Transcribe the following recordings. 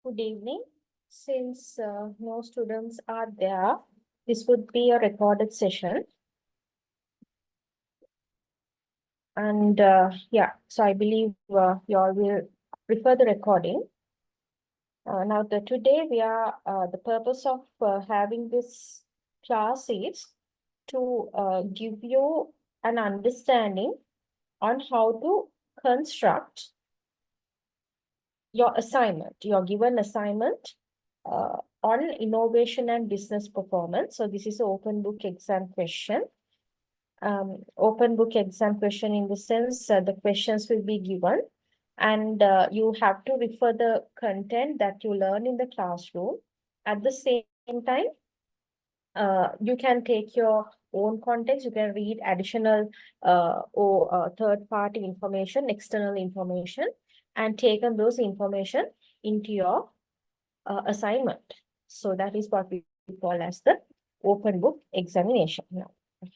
Good evening. Since no students are there, this would be a recorded session. And so I believe you all will prefer the recording. Today the purpose of having this class is to give you an understanding on how to construct your assignment, your given assignment on innovation and business performance. So this is an open book exam question. Open book exam question in the sense the questions will be given and you have to refer the content that you learn in the classroom. At the same time, you can take your own context. You can read additional or third-party information, external information, and take on those information into your assignment. So that is what we call as the open book examination. Now,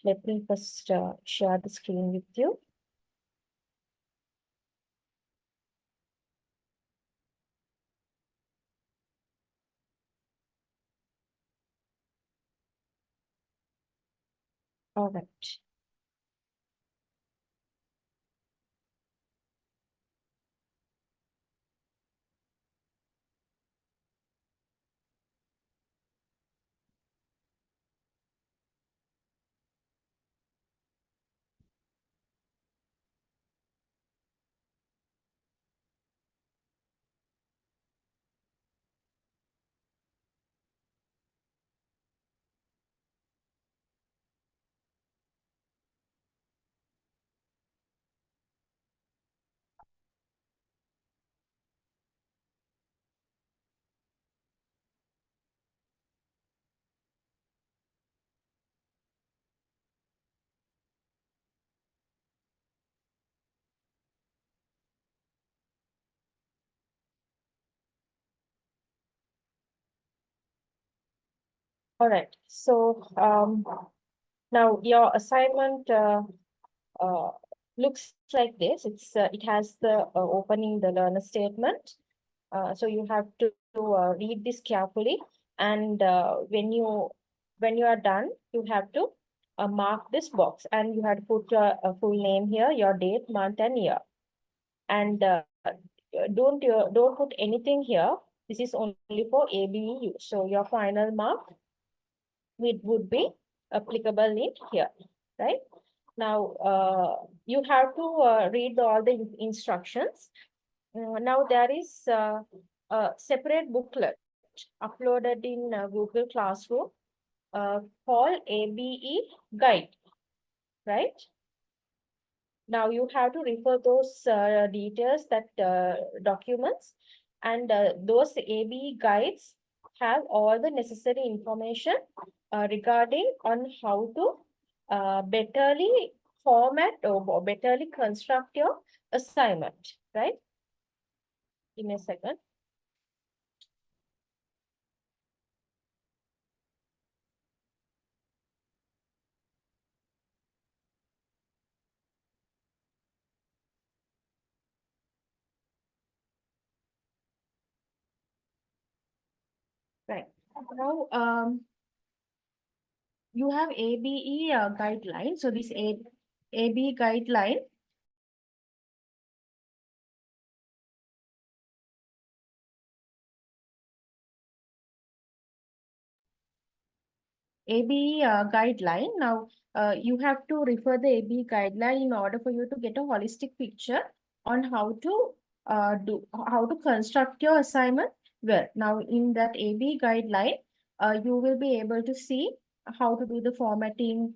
let me first share the screen with you. All right. All right. So now your assignment uh, looks like this. It has the opening the learner statement. So you have to read this carefully, and when you are done, you have to mark this box, and you have to put your full name here, your date, month, and year, and don't put anything here. This is only for ABE use. So your final mark would be applicable in here, right? Now you have to read all the instructions. Now there is a separate booklet uploaded in Google Classroom called ABE Guide, right? Now you have to refer those details, that documents, and those ABE guides have all the necessary information regarding on how to betterly format or betterly construct your assignment, right? Give me a second. Right. Now, you have ABE guideline. So this ABE guideline ABE guideline. Now, you have to refer the ABE guideline in order for you to get a holistic picture on how to construct your assignment well. Now, in that ABE guideline, you will be able to see how to do the formatting,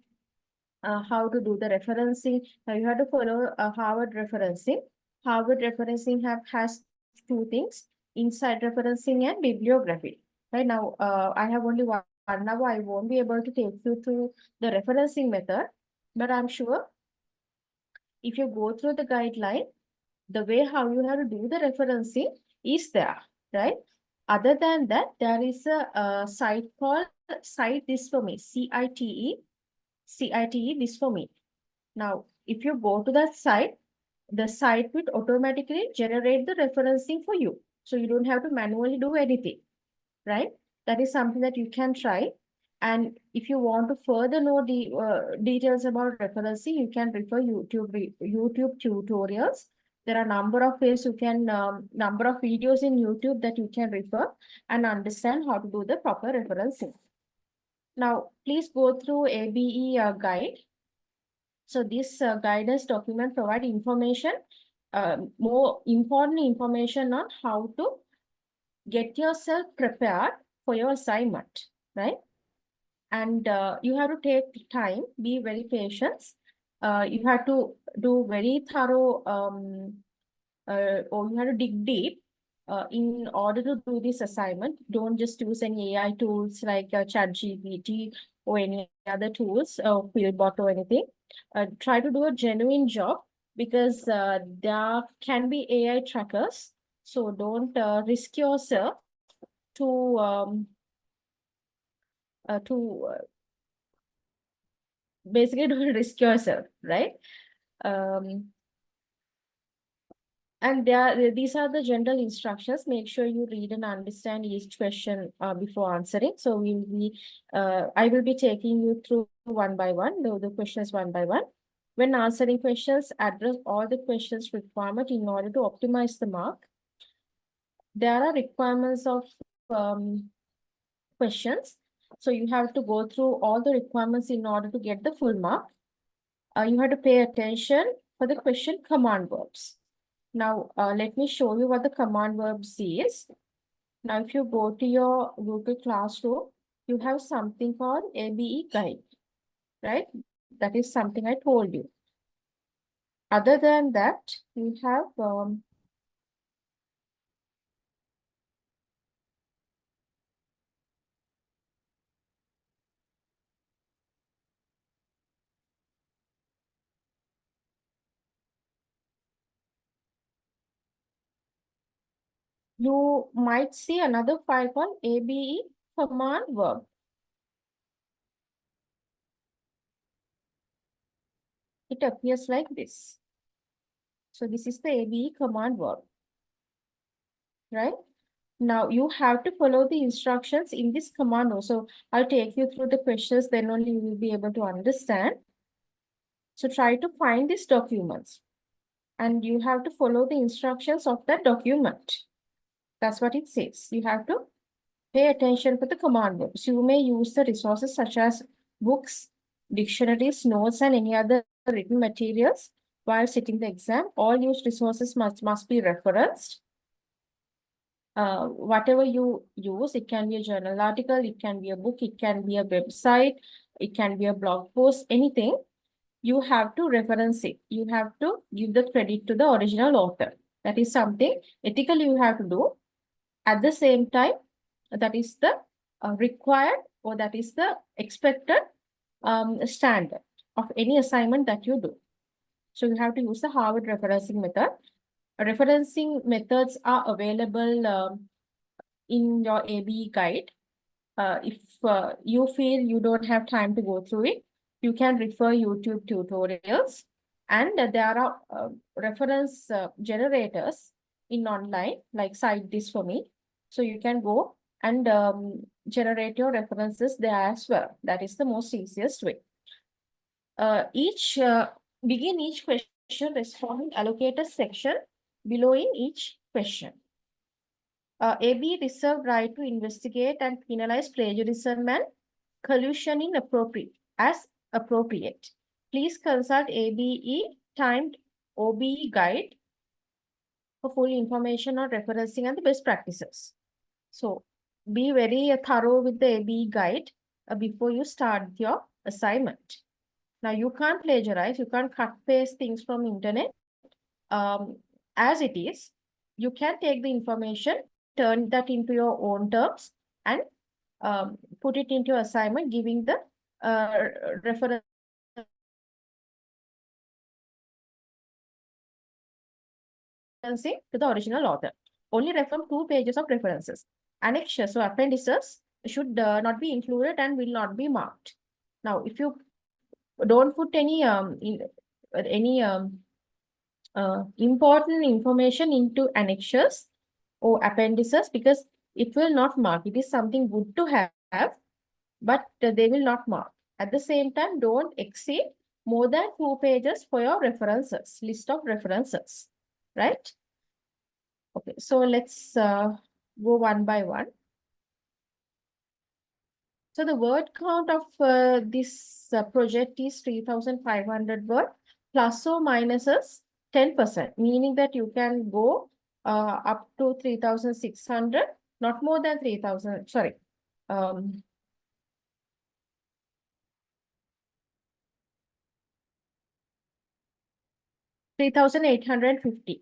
how to do the referencing. Now, you have to follow Harvard referencing. Harvard referencing has two things: inside referencing and bibliography. Right now, I have only one hour. I won't be able to take you through the referencing method, but I'm sure if you go through the guideline, the way how you have to do the referencing is there, right? Other than that, there is a site called Cite This For Me, CITE This For Me. Now, if you go to that site, the site will automatically generate the referencing for you. So you don't have to manually do anything, right? That is something that you can try. And if you want to further know the details about referencing, you can refer YouTube tutorials. There are number of ways you can, number of videos in YouTube that you can refer and understand how to do the proper referencing. Now, please go through ABE guide. So this guidance document provide information, more important information on how to get yourself prepared for your assignment, right? And you have to take time, be very patient. You have to do very thorough, or you have to dig deep in order to do this assignment. Don't just use any AI tools like ChatGPT or any other tools, Fieldbot or anything. Try to do a genuine job, because there can be AI trackers. So don't risk yourself to to basically don't risk yourself, right? Um, and these are the general instructions. Make sure you read and understand each question before answering. So I will be taking you through one by one, the questions one by one. When answering questions, address all the questions requirement in order to optimize the mark. There are requirements of questions. So you have to go through all the requirements in order to get the full mark. You have to pay attention for the question command verbs. Now, let me show you what the command verbs is. Now, if you go to your Google Classroom, you have something called ABE guide, right? That is something I told you. Other than that, you have you might see another file called ABE command verb. It appears like this. So this is the ABE command verb, right? Now you have to follow the instructions in this command also. I'll take you through the questions, then only you will be able to understand. So try to find these documents and you have to follow the instructions of that document. That's what it says. You have to pay attention to the command verbs. You may use the resources such as books, dictionaries, notes, and any other written materials while sitting the exam. All used resources must be referenced. Whatever you use, it can be a journal article, it can be a book, it can be a website, it can be a blog post, anything. You have to reference it. You have to give the credit to the original author. That is something ethically you have to do. At the same time, that is the required, or that is the expected standard of any assignment that you do. So you have to use the Harvard referencing method. Referencing methods are available in your ABE guide. If you feel you don't have time to go through it, you can refer YouTube tutorials. And there are reference generators in online, like Cite This For Me. So you can go and generate your references there as well. That is the most easiest way. Begin each question, respond, allocate a section below in each question. ABE reserved right to investigate and penalize plagiarism and collusion in as appropriate. Please consult ABE timed OBE guide for full information on referencing and the best practices. So be very thorough with the ABE guide before you start your assignment. Now you can't plagiarize, you can't cut paste things from internet as it is. You can take the information, turn that into your own terms, and put it into your assignment, giving the reference to the original author. Only refer 2 pages of references. Annexures, so appendices, should not be included and will not be marked. Now, if you don't put any important information into annexures, or appendices, because it will not mark. It is something good to have, but they will not mark. At the same time, don't exceed more than 2 pages for your references, list of references, right? Okay, so let's go one by one. So the word count of this project is 3,500 word, plus or minus is 10%, meaning that you can go up to 3,600, not more than 3,000, sorry. 3,850,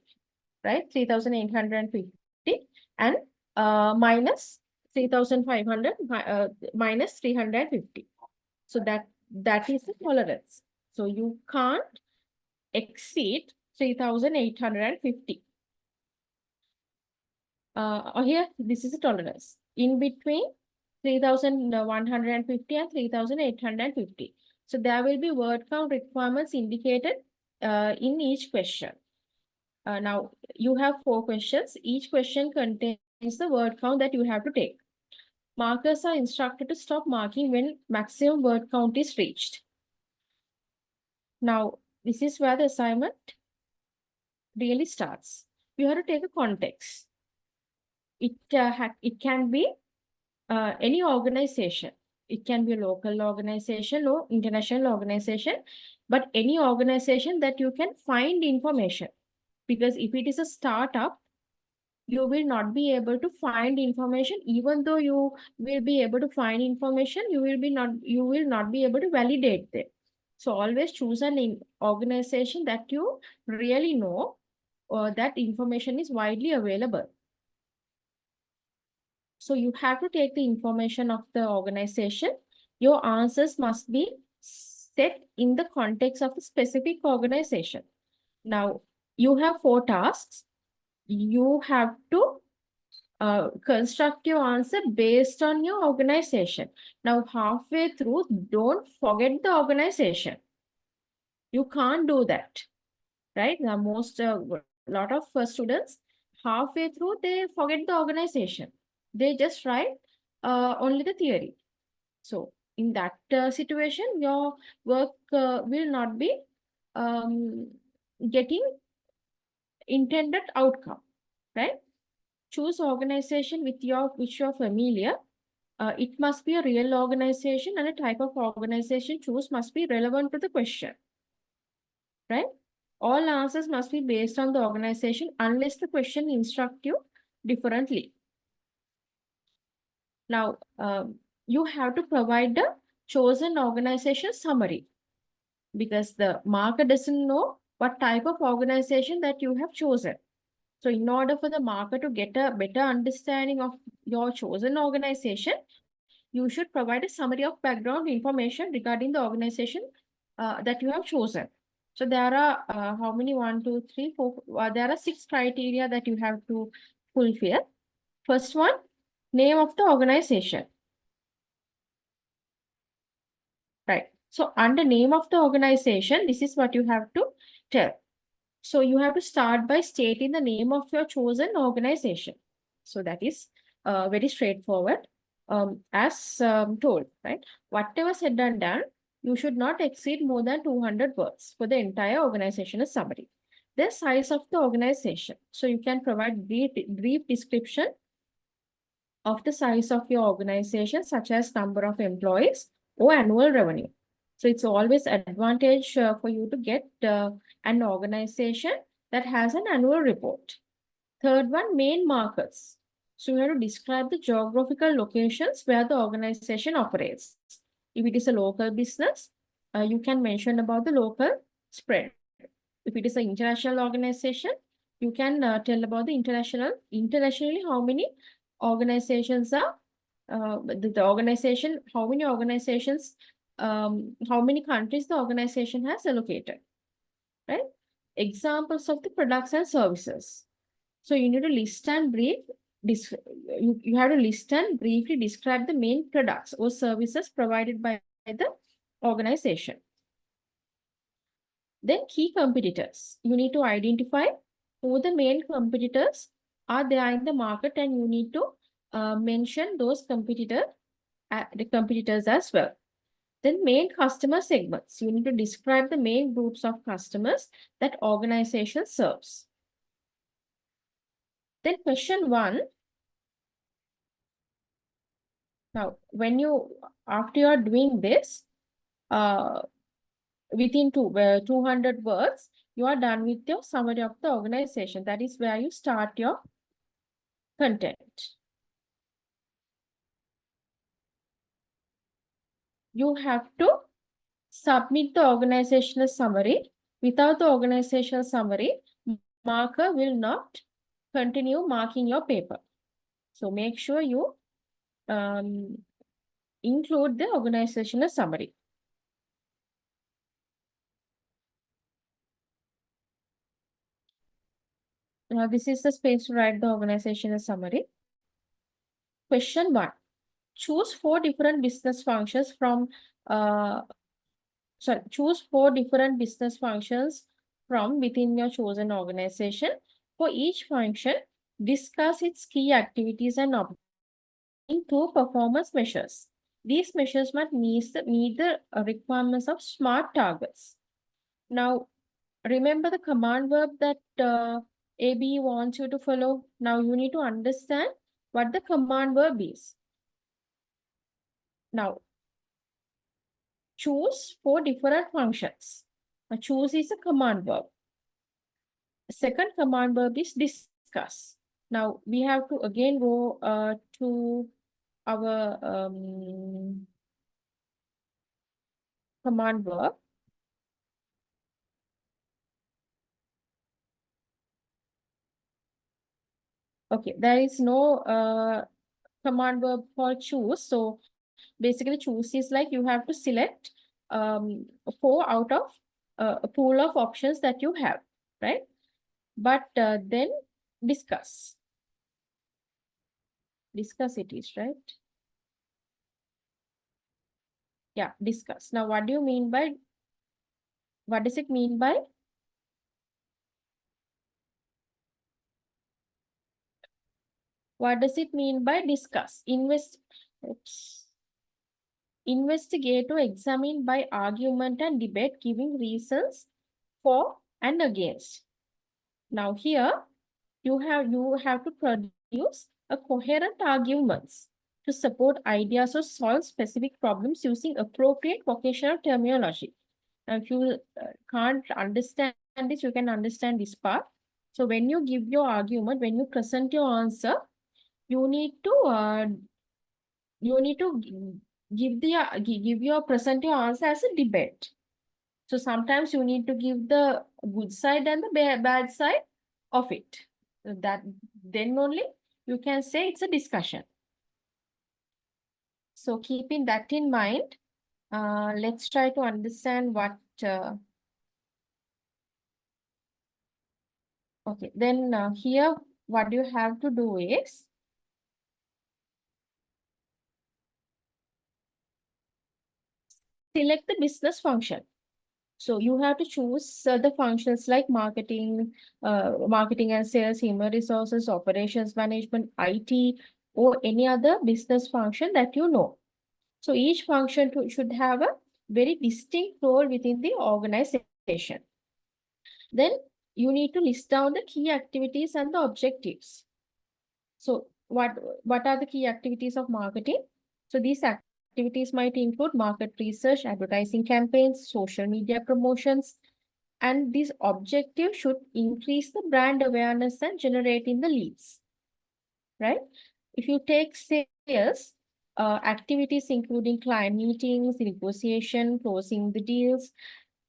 right? 3,850 and minus 3,500 minus 350. So that is the tolerance. So you can't exceed 3,850. Here, this is a tolerance. In between 3,150 and 3,850. So there will be word count requirements indicated in each question. Now, you have 4 questions. Each question contains the word count that you have to take. Markers are instructed to stop marking when maximum word count is reached. Now, this is where the assignment really starts. You have to take a context. It can be any organization. It can be a local organization or international organization, but any organization that you can find information. Because if it is a startup, you will not be able to find information. Even though you will be able to find information, you will not be able to validate them. So always choose an organization that you really know, or that information is widely available. So you have to take the information of the organization. Your answers must be set in the context of a specific organization. Now, you have 4 tasks. You have to construct your answer based on your organization. Now, halfway through, don't forget the organization. You can't do that, right? Now, lot of students, halfway through, they forget the organization. They just write only the theory. So in that situation, your work will not be getting intended outcome, right? Choose organization which you're familiar. It must be a real organization, and a type of organization choose must be relevant to the question, right? All answers must be based on the organization unless the question instructs you differently. Now, you have to provide the chosen organization summary, because the marker doesn't know what type of organization that you have chosen. So in order for the marker to get a better understanding of your chosen organization, you should provide a summary of background information regarding the organization that you have chosen. So there are how many? 1, 2, 3, 4. There are 6 criteria that you have to fulfill. First one, name of the organization. Right. So under name of the organization, this is what you have to tell. So you have to start by stating the name of your chosen organization. So that is very straightforward, as told, right? Whatever said and done, you should not exceed more than 200 words for the entire organizational summary. The size of the organization. So you can provide brief description of the size of your organization, such as number of employees or annual revenue. So it's always advantage for you to get an organization that has an annual report. Third one, main markets. So you have to describe the geographical locations where the organization operates. If it is a local business, you can mention about the local spread. If it is an international organization, you can tell about the internationally how many organizations are, the organization, how many organizations, how many countries the organization has allocated, right? Examples of the products and services. So you need to list and you have to list and briefly describe the main products or services provided by the organization. Then key competitors. You need to identify who the main competitors are there in the market, and you need to mention those the competitors as well. Then main customer segments. You need to describe the main groups of customers that organization serves. Then question 1. Now, after you are doing this, within 200 words, you are done with your summary of the organization. That is where you start your content. You have to submit the organizational summary. Without the organizational summary, marker will not continue marking your paper. So make sure you include the organizational summary. Now, this is the space to write the organizational summary. Question 1. Choose 4 different business functions from choose 4 different business functions from within your chosen organization. For each function, discuss its key activities and obtain 2 performance measures. These measures must meet the requirements of SMART targets. Now, remember the command verb that ABE wants you to follow. Now, you need to understand what the command verb is. Now, choose 4 different functions. Now, choose is a command verb. The second command verb is discuss. Now, we have to again go to our command verb. Okay, there is no command verb for choose. So basically, choose is like you have to select 4 out of a pool of options that you have, right? But then discuss. Discuss it is, right? Yeah, discuss. Now, what do you mean by, what does it mean by? What does it mean by discuss? Investigate or examine by argument and debate, giving reasons for and against. Now here, you have to produce a coherent arguments to support ideas or solve specific problems using appropriate vocational terminology. Now, if you can't understand this, you can understand this part. So when you give your argument, when you present your answer, you need to give your present your answer as a debate. So sometimes you need to give the good side and the bad side of it. That then only you can say it's a discussion. So keeping that in mind, let's try to understand what. Okay, then here what you have to do is select the business function. So you have to choose the functions like marketing and sales, human resources, operations management, IT, or any other business function that you know. So each function should have a very distinct role within the organization. Then you need to list down the key activities and the objectives. So what are the key activities of marketing? So these activities might include market research, advertising campaigns, social media promotions, and these objectives should increase the brand awareness and generating the leads, right? If you take sales, activities including client meetings, negotiation, closing the deals,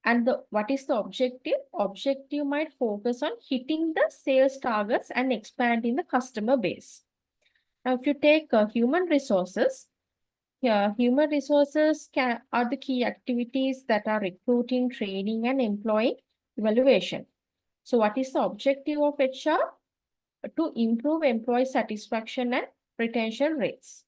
and what is the objective? Objective might focus on hitting the sales targets and expanding the customer base. Now, if you take human resources, human resources are the key activities that are recruiting, training, and employee evaluation. So what is the objective of HR? To improve employee satisfaction and retention rates.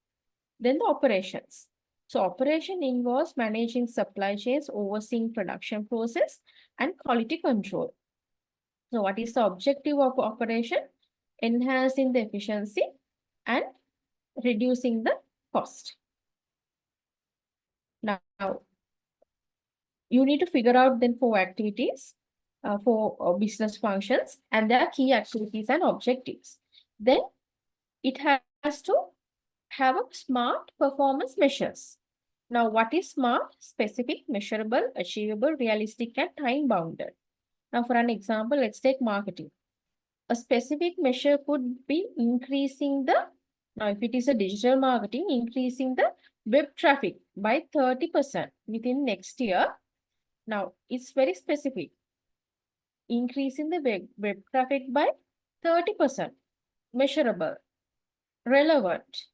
Then the operations. So operation involves managing supply chains, overseeing production process, and quality control. So what is the objective of operation? enhancing the efficiency and reducing the cost. Now, you need to figure out then 4 activities for business functions and their key activities and objectives. Then it has to have a smart performance measures. Now, what is smart? Specific, measurable, achievable, realistic, and time-bounded. Now, for an example, let's take marketing. A specific measure could be increasing the, now if it is a digital marketing, increasing the web traffic by 30% within next year. Now, it's very specific. Increasing the web traffic by 30%. Measurable, relevant,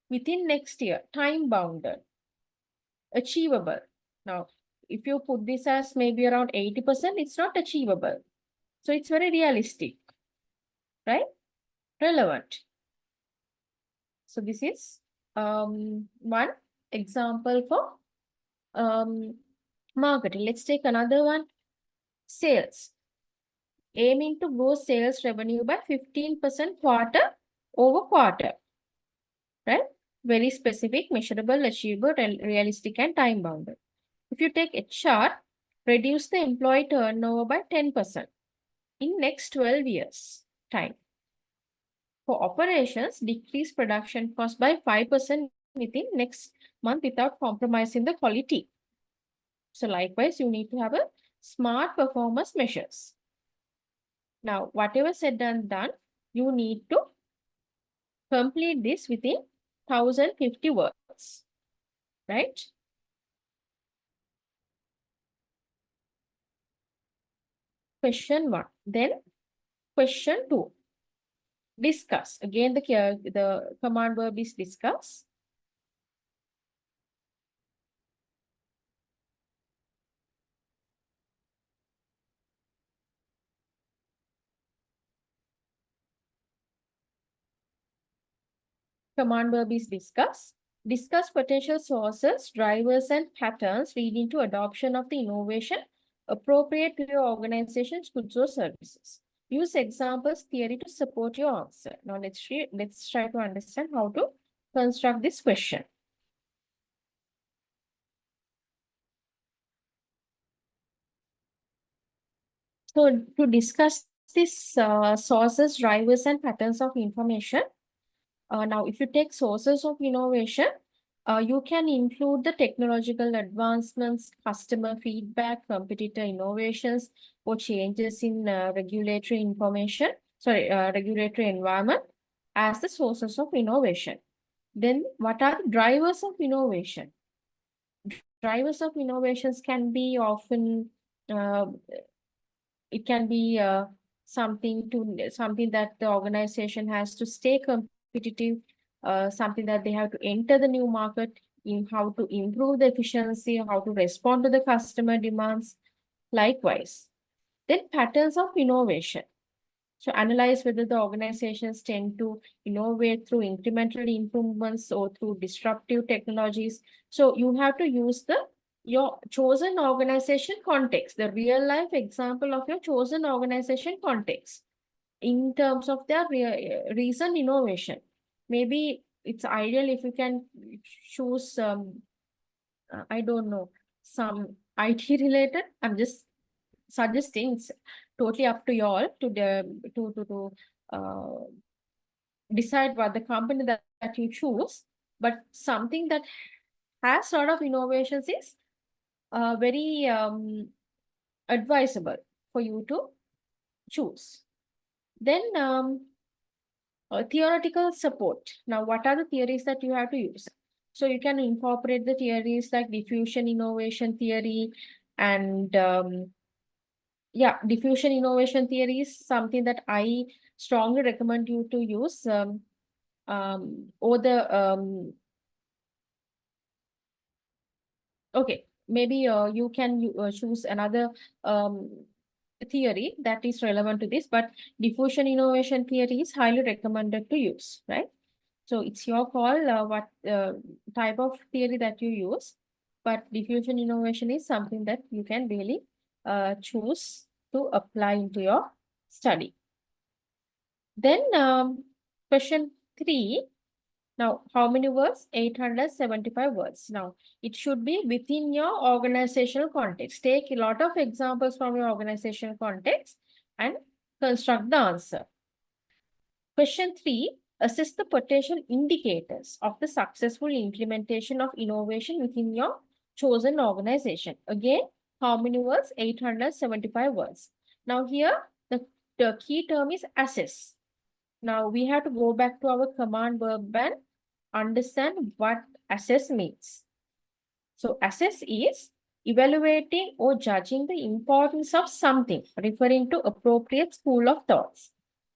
within next year, time-bounded, achievable. Now, if you put this as maybe around 80%, it's not achievable. So it's very realistic, right? Relevant. So this is one example for marketing. Let's take another one. Sales. Aiming to grow sales revenue by 15% quarter-over-quarter. Right? Very specific, measurable, achievable, realistic, and time-bounded. If you take HR, reduce the employee turnover by 10% in next 12 years time. For operations, decrease production cost by 5% within next month without compromising the quality. So likewise, you need to have a smart performance measures. Now, whatever said and done, you need to complete this within 1050 words, right? Question 1. Then question 2. Discuss. Again, the command verb is discuss. Command verb is discuss. Discuss potential sources, drivers, and patterns leading to adoption of the innovation appropriate to your organization's goods or services. Use examples theory to support your answer. Now let's try to understand how to construct this question. So to discuss this sources, drivers, and patterns of information. Now, if you take sources of innovation, you can include the technological advancements, customer feedback, competitor innovations, or changes in regulatory environment as the sources of innovation. Then, what are the drivers of innovation? Drivers of innovations can be often it can be something that the organization has to stay competitive, something that they have to enter the new market, in how to improve the efficiency, how to respond to the customer demands. Likewise, then patterns of innovation. So analyze whether the organizations tend to innovate through incremental improvements or through disruptive technologies. So you have to use your chosen organization context, the real life example of your chosen organization context in terms of their recent innovation. Maybe it's ideal if you can choose I don't know, some IT related. I'm just suggesting, it's totally up to you all to decide what the company that you choose. But something that has a lot of innovations is very advisable for you to choose. Then theoretical support. Now, what are the theories that you have to use? So you can incorporate the theories like diffusion innovation theory and diffusion innovation theory is something that I strongly recommend you to use. Okay, maybe you can choose another theory that is relevant to this, but diffusion innovation theory is highly recommended to use, right? So it's your call what type of theory that you use, but diffusion innovation is something that you can really choose to apply into your study. Then question 3. Now, how many words? 875 words. Now, it should be within your organizational context. Take a lot of examples from your organizational context and construct the answer. Question 3. Assess the potential indicators of the successful implementation of innovation within your chosen organization. Again, how many words? 875 words. Now, here, the key term is assess. Now, we have to go back to our command verb and understand what assess means. So assess is evaluating or judging the importance of something, referring to appropriate school of thoughts.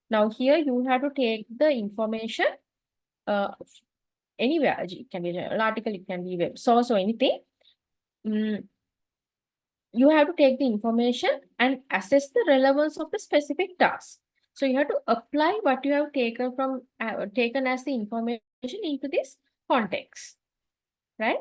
Now here you have to take the information anywhere. It can be an article, it can be web source or anything. You have to take the information and assess the relevance of the specific task. So you have to apply what you have taken from taken as the information into this context, right?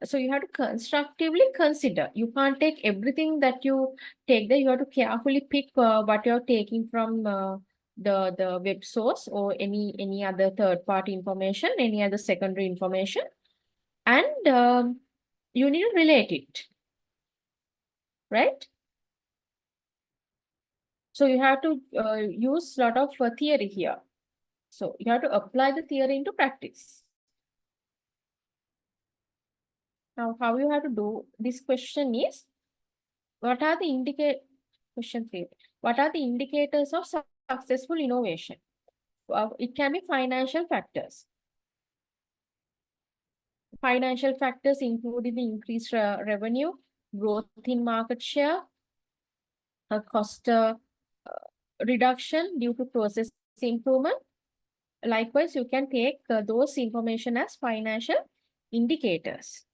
So you have to constructively consider. You can't take everything that you take there. You have to carefully pick what you're taking from the web source or any other third-party information, any other secondary information, and you need to relate it, right? So you have to use a lot of theory here. So you have to apply the theory into practice. Now, how you have to do this question is, what are the question 3. What are the indicators of successful innovation? It can be financial factors. Financial factors include the increased revenue, growth in market share, cost reduction due to process improvement. Likewise, you can take those information as financial indicators.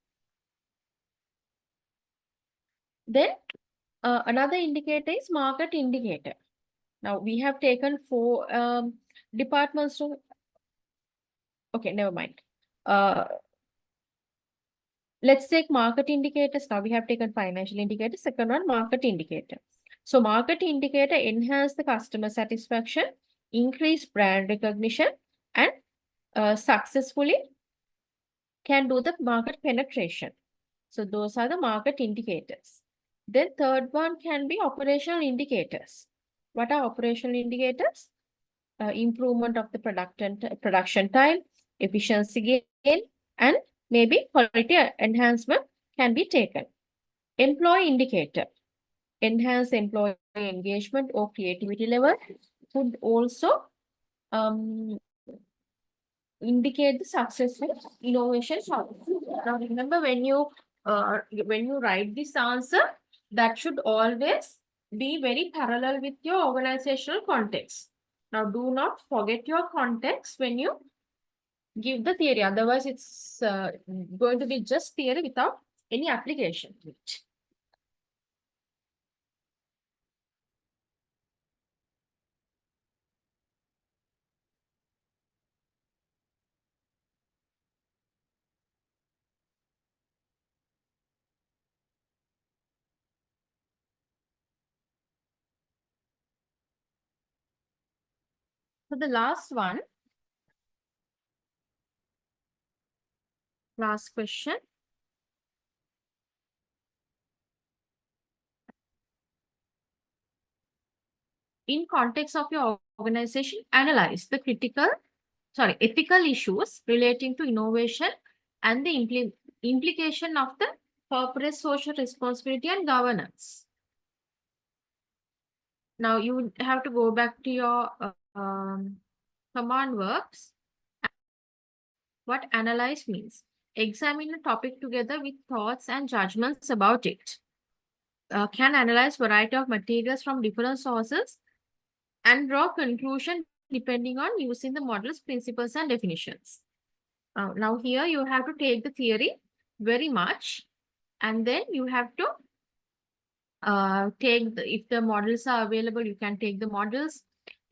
Then another indicator is market indicator. Now we have taken 4 departments to, okay, never mind. Let's take market indicators. Now we have taken financial indicator. Second one, market indicator. So market indicator enhance the customer satisfaction, increase brand recognition, and successfully can do the market penetration. So those are the market indicators. Then third one can be operational indicators. What are operational indicators? Improvement of the production time, efficiency gain, and maybe quality enhancement can be taken. Employee indicator, enhance employee engagement or creativity level, could also indicate the successful innovation. Now remember, when you write this answer, that should always be very parallel with your organizational context. Now do not forget your context when you give the theory. Otherwise, it's going to be just theory without any application to it. So the last one, last question. In context of your organization, analyze the ethical issues relating to innovation and the implication of the corporate social responsibility and governance. Now you have to go back to your command verbs. What analyze means? Examine a topic together with thoughts and judgments about it. Can analyze variety of materials from different sources and draw conclusion depending on using the model's principles and definitions. Now here you have to take the theory very much, and then you have to if the models are available, you can take the models,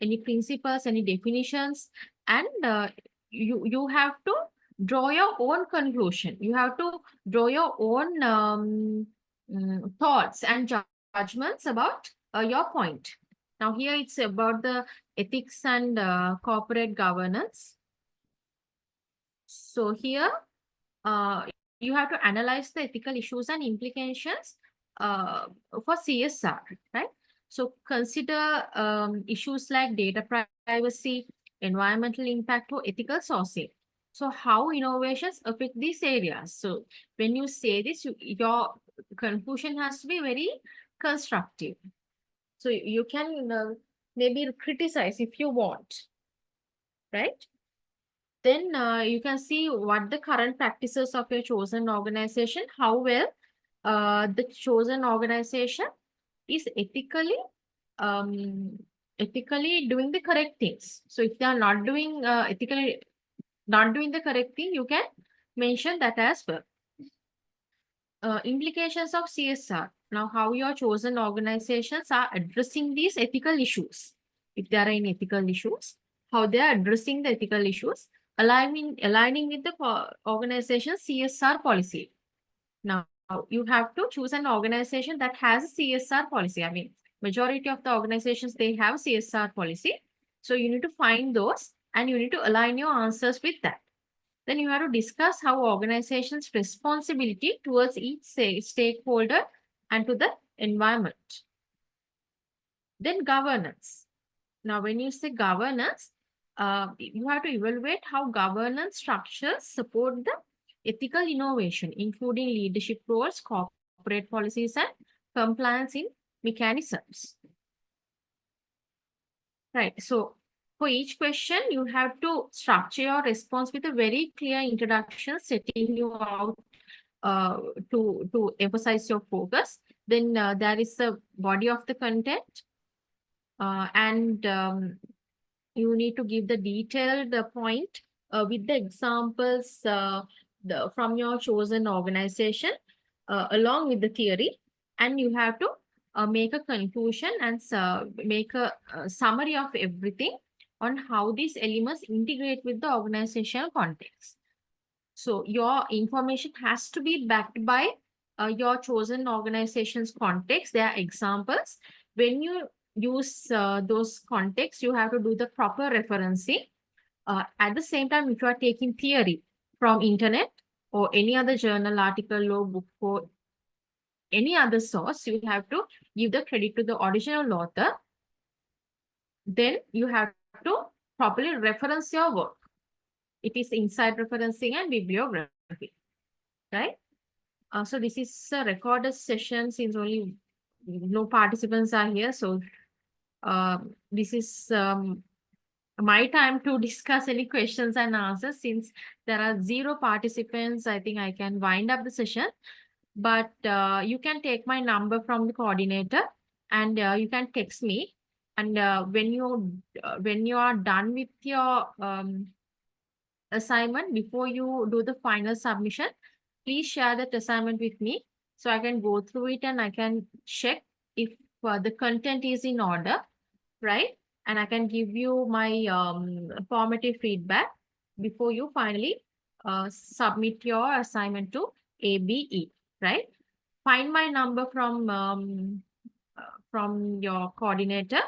any principles, any definitions, and you have to draw your own conclusion. You have to draw your own thoughts and judgments about your point. Now here it's about the ethics and corporate governance. So here uh, you have to analyze the ethical issues and implications for CSR, right? So consider issues like data privacy, environmental impact, or ethical sourcing. So how innovations affect these areas? So when you say this, your conclusion has to be very constructive. So you can maybe criticize if you want, right? Then you can see what the current practices of your chosen organization, how well the chosen organization is um, ethically doing the correct things. So if they are not doing ethically not doing the correct thing, you can mention that as well. Implications of CSR. Now, how your chosen organizations are addressing these ethical issues. If there are any ethical issues, how they are addressing the ethical issues, aligning with the organization's CSR policy. Now, you have to choose an organization that has a CSR policy. I mean, majority of the organizations, they have CSR policy. So you need to find those and you need to align your answers with that. Then you have to discuss how organizations' responsibility towards each stakeholder and to the environment. Then governance. Now, when you say governance, you have to evaluate how governance structures support the ethical innovation, including leadership roles, corporate policies, and compliance in mechanisms. Right. So for each question, you have to structure your response with a very clear introduction, setting you out to emphasize your focus. Then there is a body of the content, and you need to give the detailed point with the examples from your chosen organization along with the theory, and you have to make a conclusion and make a summary of everything on how these elements integrate with the organizational context. So your information has to be backed by your chosen organization's context. There are examples. When you use those contexts, you have to do the proper referencing. At the same time, if you are taking theory from internet or any other journal article or book or any other source, you have to give the credit to the original author. Then you have to properly reference your work. It is inside referencing and bibliography, right? So this is a recorded session since only no participants are here. So this is my time to discuss any questions and answers. Since there are 0 participants, I think I can wind up the session. But you can take my number from the coordinator and you can text me. And when you are done with your assignment, before you do the final submission, please share that assignment with me so I can go through it and I can check if the content is in order, right? And I can give you my formative feedback before you finally submit your assignment to ABE, right? Find my number from your coordinator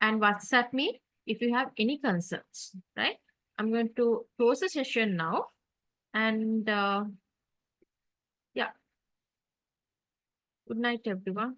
and WhatsApp me if you have any concerns, right? I'm going to close the session now. And yeah, good night, everyone.